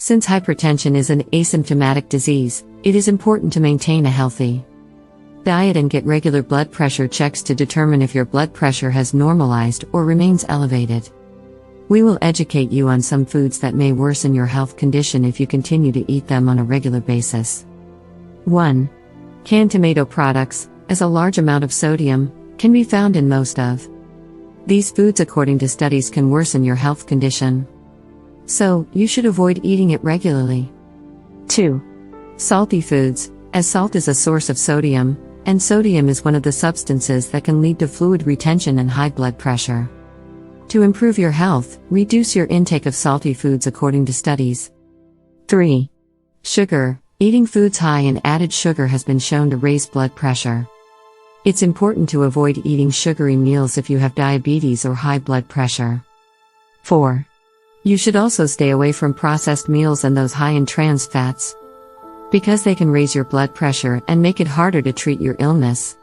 Since hypertension is an asymptomatic disease, it is important to maintain a healthy diet and get regular blood pressure checks to determine if your blood pressure has normalized or remains elevated. We will educate you on some foods that may worsen your health condition if you continue to eat them on a regular basis. 1. Canned tomato products, as a large amount of sodium can be found in most of these foods according to studies can worsen your health condition. So, you should avoid eating it regularly. 2. Salty foods, as salt is a source of sodium, and sodium is one of the substances that can lead to fluid retention and high blood pressure. To improve your health, reduce your intake of salty foods according to studies. 3. Sugar. Eating foods high in added sugar has been shown to raise blood pressure. It's important to avoid eating sugary meals if you have diabetes or high blood pressure. 4. You should also stay away from processed meals and those high in trans fats, because they can raise your blood pressure and make it harder to treat your illness.